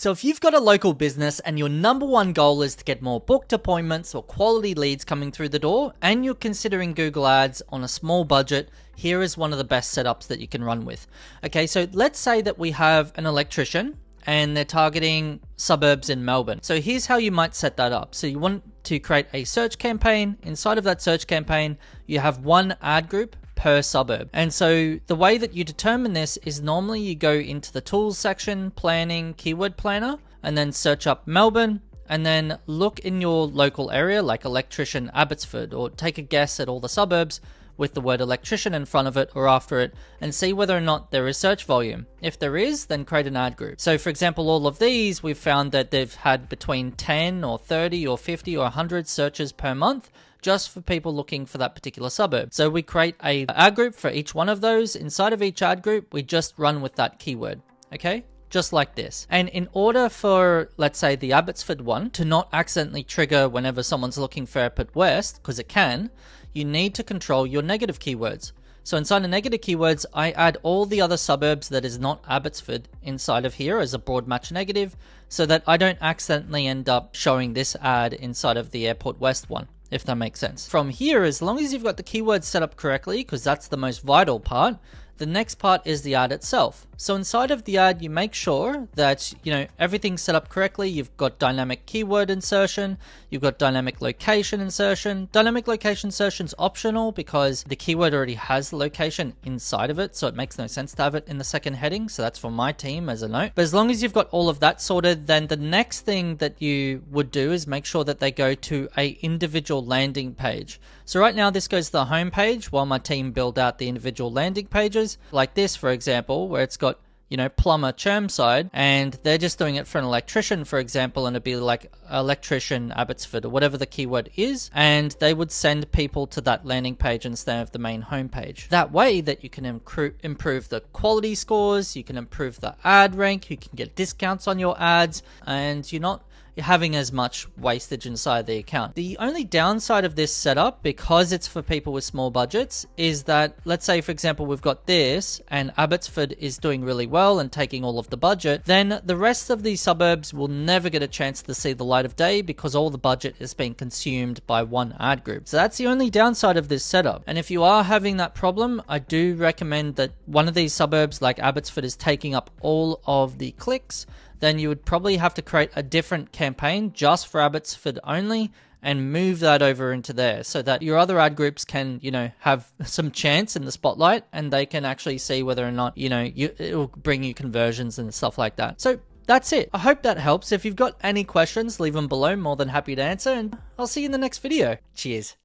So if you've got a local business and your number one goal is to get more booked appointments or quality leads coming through the door, and you're considering Google Ads on a small budget, here is one of the best setups that you can run with. Okay, so let's say that we have an electrician and they're targeting suburbs in Melbourne. So here's how you might set that up. So you want to create a search campaign. Inside of that search campaign, you have one ad group per suburb. And so the way that you determine this is normally you go into the tools section, planning, keyword planner, and then search up Melbourne, and then look in your local area like Electrician Abbotsford, or take a guess at all the suburbs with the word electrician in front of it or after it, and see whether or not there is search volume. If there is, then create an ad group. So for example, all of these, we've found that they've had between 10 or 30 or 50 or 100 searches per month, just for people looking for that particular suburb. So we create a ad group for each one of those. Inside of each ad group, we just run with that keyword, okay? Just like this. And in order for, let's say, the Abbotsford one to not accidentally trigger whenever someone's looking for Airport West, because it can, you need to control your negative keywords. So inside the negative keywords, I add all the other suburbs that is not Abbotsford inside of here as a broad match negative, so that I don't accidentally end up showing this ad inside of the Airport West one, if that makes sense. From here, as long as you've got the keywords set up correctly, because that's the most vital part, the next part is the ad itself. So inside of the ad, you make sure that, everything's set up correctly. You've got dynamic keyword insertion, you've got dynamic location insertion. Dynamic location insertion is optional because the keyword already has the location inside of it, so it makes no sense to have it in the second heading. So that's for my team as a note. But as long as you've got all of that sorted, then the next thing that you would do is make sure that they go to a individual landing page. So right now this goes to the home page while my team build out the individual landing pages, like this, for example, where it's got plumber Chermside, and they're just doing it for an electrician, for example, and it'd be like Electrician Abbotsford or whatever the keyword is, and they would send people to that landing page instead of the main homepage. That way that you can improve the quality scores, you can improve the ad rank, you can get discounts on your ads, and you're not having as much wastage inside the account. The only downside of this setup, because it's for people with small budgets, is that, let's say for example we've got this and Abbotsford is doing really well and taking all of the budget, then the rest of these suburbs will never get a chance to see the light of day because all the budget is being consumed by one ad group. So that's the only downside of this setup. And if you are having that problem, I do recommend that one of these suburbs like Abbotsford is taking up all of the clicks, then you would probably have to create a different campaign just for Abbotsford only and move that over into there so that your other ad groups can, have some chance in the spotlight and they can actually see whether or not, it'll bring you conversions and stuff like that. So that's it. I hope that helps. If you've got any questions, leave them below. More than happy to answer, and I'll see you in the next video. Cheers.